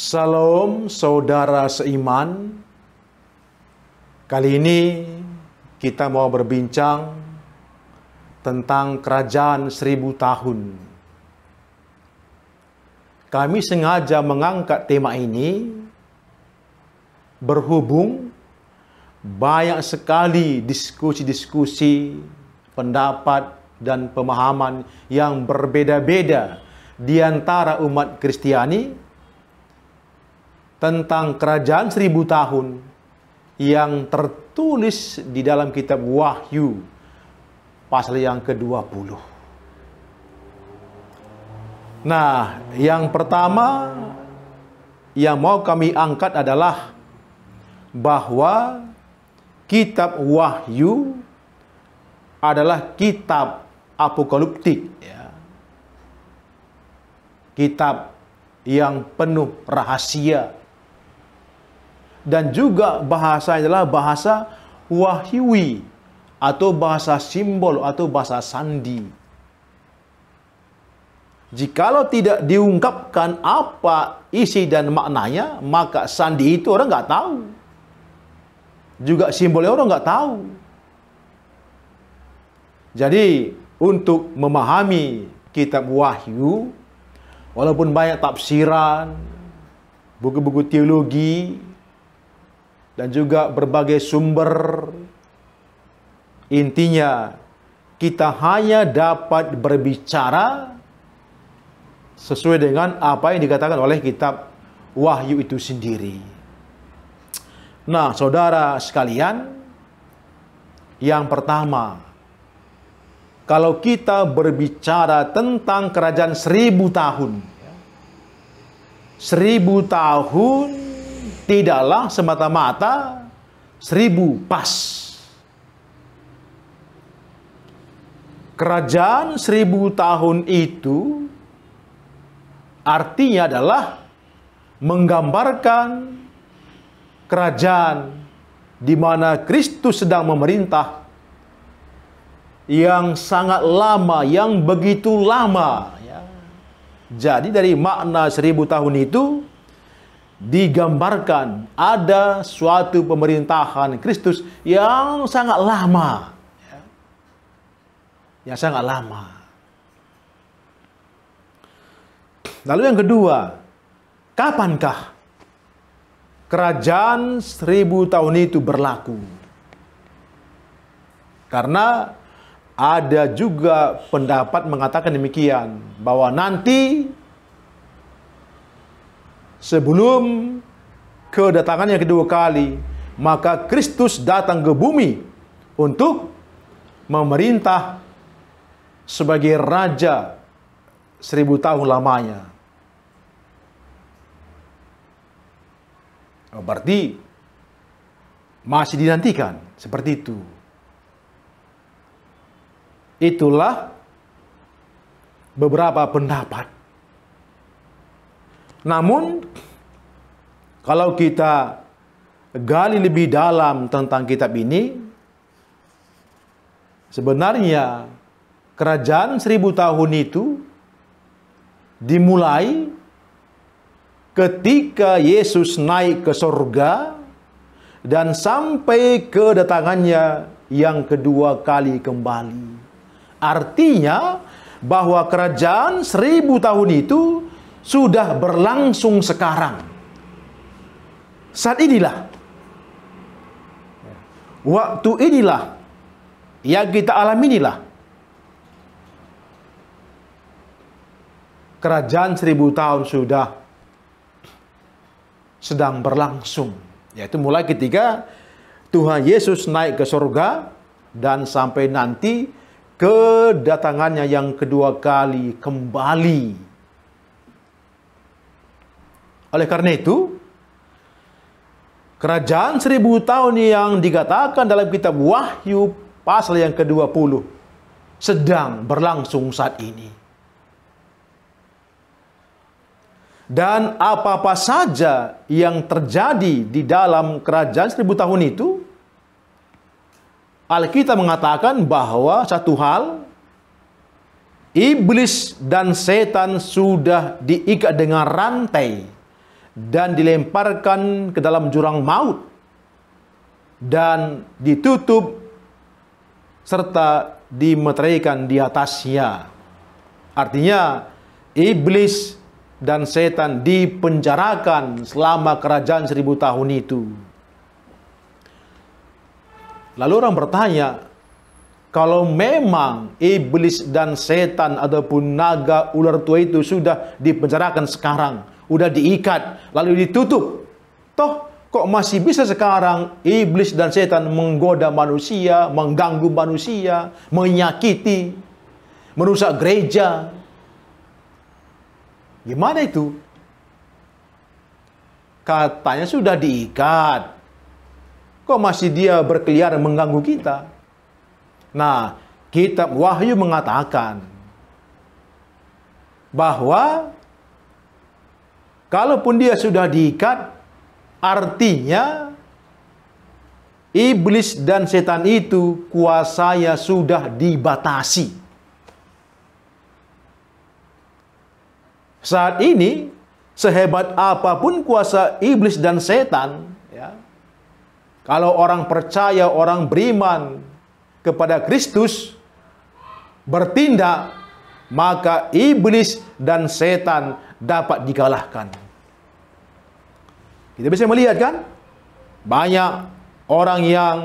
Salam saudara seiman. Kali ini kita mau berbincang tentang kerajaan 1000 tahun. Kami sengaja mengangkat tema ini berhubung banyak sekali diskusi-diskusi, pendapat dan pemahaman yang berbeda-beda di antara umat Kristiani tentang kerajaan 1000 tahun yang tertulis di dalam kitab Wahyu pasal yang ke-20. Nah, yang pertama yang mau kami angkat adalah bahwa kitab Wahyu adalah kitab apokaliptik, ya. Kitab yang penuh rahasia. Dan juga bahasanya adalah bahasa wahyui atau bahasa simbol atau bahasa sandi. Jikalau tidak diungkapkan apa isi dan maknanya, maka sandi itu orang nggak tahu. Juga simbolnya orang nggak tahu. Jadi untuk memahami kitab Wahyu, walaupun banyak tafsiran, buku-buku teologi, dan juga berbagai sumber, intinya kita hanya dapat berbicara sesuai dengan apa yang dikatakan oleh kitab Wahyu itu sendiri. Nah, saudara sekalian, yang pertama, kalau kita berbicara tentang kerajaan 1000 tahun, 1000 tahun tidaklah semata-mata 1000 pas. Kerajaan 1000 tahun itu artinya adalah menggambarkan kerajaan di mana Kristus sedang memerintah yang sangat lama, yang begitu lama, ya. Jadi dari makna 1000 tahun itu digambarkan ada suatu pemerintahan Kristus yang sangat lama, ya. Yang sangat lama. Lalu yang kedua, kapankah kerajaan 1000 tahun itu berlaku? Karena ada juga pendapat mengatakan demikian, bahwa nanti sebelum kedatangannya kedua kali, maka Kristus datang ke bumi untuk memerintah sebagai raja 1000 tahun lamanya. Berarti masih dinantikan seperti itu. Itulah beberapa pendapat. Namun, kalau kita gali lebih dalam tentang kitab ini, sebenarnya kerajaan 1000 tahun itu dimulai ketika Yesus naik ke surga dan sampai kedatangannya yang kedua kali kembali. Artinya bahwa kerajaan 1000 tahun itu sudah berlangsung sekarang. Saat inilah, waktu inilah yang kita alami, inilah kerajaan 1000 tahun sudah sedang berlangsung, yaitu mulai ketika Tuhan Yesus naik ke surga dan sampai nanti kedatangannya yang kedua kali kembali. Oleh karena itu, kerajaan 1000 tahun yang dikatakan dalam kitab Wahyu pasal yang ke-20 sedang berlangsung saat ini. Dan apa-apa saja yang terjadi di dalam kerajaan 1000 tahun itu, Alkitab mengatakan bahwa satu hal, iblis dan setan sudah diikat dengan rantai dan dilemparkan ke dalam jurang maut dan ditutup serta dimeteraikan di atasnya. Artinya iblis dan setan dipenjarakan selama kerajaan 1000 tahun itu. Lalu orang bertanya, kalau memang iblis dan setan ataupun naga ular tua itu sudah dipenjarakan sekarang, sudah diikat, lalu ditutup, toh kok masih bisa sekarang iblis dan setan menggoda manusia, mengganggu manusia, menyakiti, merusak gereja? Gimana itu? Katanya sudah diikat, kok masih dia berkeliaran mengganggu kita? Nah, kitab Wahyu mengatakan bahwa kalaupun dia sudah diikat, artinya iblis dan setan itu kuasanya sudah dibatasi. Saat ini, sehebat apapun kuasa iblis dan setan, ya, kalau orang percaya, orang beriman kepada Kristus bertindak, maka iblis dan setan dapat dikalahkan. Kita bisa melihat kan, banyak orang yang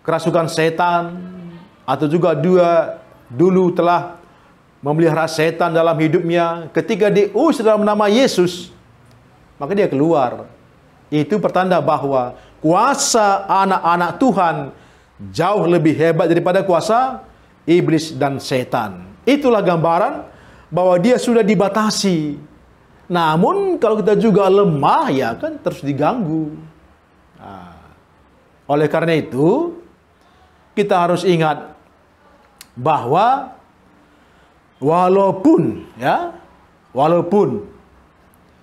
kerasukan setan, atau juga dulu telah memelihara setan dalam hidupnya. Ketika diusir dalam nama Yesus, maka dia keluar. Itu pertanda bahwa kuasa anak-anak Tuhan jauh lebih hebat daripada kuasa iblis dan setan. Itulah gambaran bahwa dia sudah dibatasi. Namun kalau kita juga lemah, ya kan terus diganggu. Nah, oleh karena itu, kita harus ingat bahwa walaupun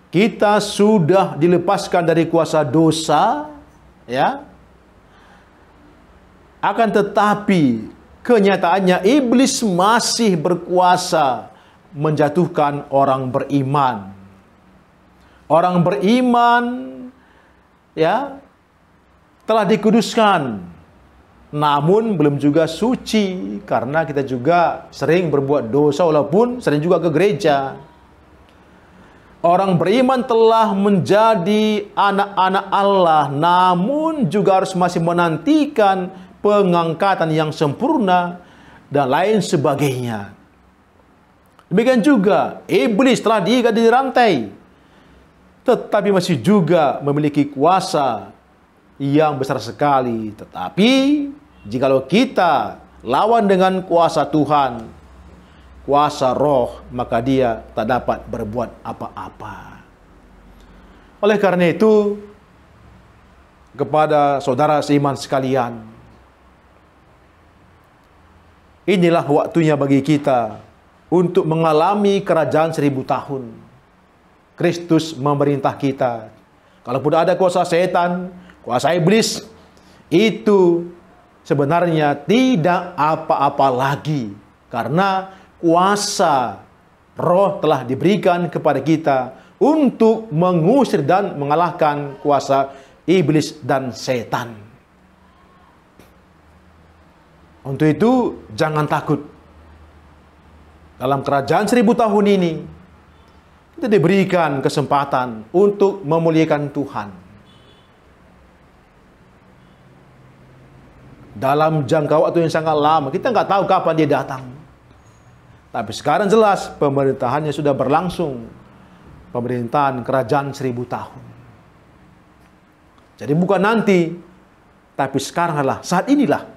kita sudah dilepaskan dari kuasa dosa, ya, akan tetapi kenyataannya iblis masih berkuasa menjatuhkan orang beriman. Orang beriman, ya, telah dikuduskan, namun belum juga suci, karena kita juga sering berbuat dosa walaupun sering juga ke gereja. Orang beriman telah menjadi anak-anak Allah, namun juga harus masih menantikan pengangkatan yang sempurna dan lain sebagainya. Demikian juga iblis telah diikat di rantai, tetapi masih juga memiliki kuasa yang besar sekali. Tetapi jikalau kita lawan dengan kuasa Tuhan, kuasa roh, maka dia tak dapat berbuat apa-apa. Oleh karena itu, kepada saudara seiman sekalian, inilah waktunya bagi kita untuk mengalami kerajaan 1000 tahun. Kristus memerintah kita. Kalaupun ada kuasa setan, kuasa iblis, itu sebenarnya tidak apa-apa lagi. Karena kuasa roh telah diberikan kepada kita untuk mengusir dan mengalahkan kuasa iblis dan setan. Untuk itu, jangan takut. Dalam kerajaan 1000 tahun ini, kita diberikan kesempatan untuk memuliakan Tuhan. Dalam jangka waktu yang sangat lama, kita nggak tahu kapan dia datang. Tapi sekarang jelas pemerintahannya sudah berlangsung. Pemerintahan kerajaan 1000 tahun. Jadi bukan nanti, tapi sekarang adalah, saat inilah.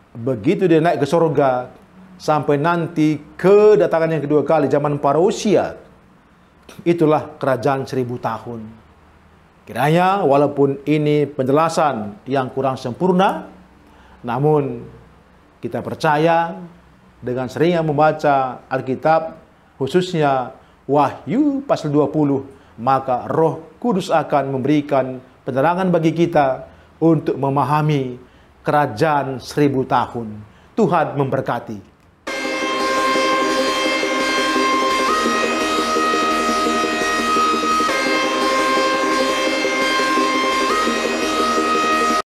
Begitu dia naik ke surga, sampai nanti kedatangan yang kedua kali, zaman parousia, itulah kerajaan 1000 tahun. Kiranya walaupun ini penjelasan yang kurang sempurna, namun kita percaya dengan seringnya membaca Alkitab, khususnya Wahyu pasal 20, maka Roh Kudus akan memberikan penerangan bagi kita untuk memahami kerajaan 1000 tahun. Tuhan memberkati.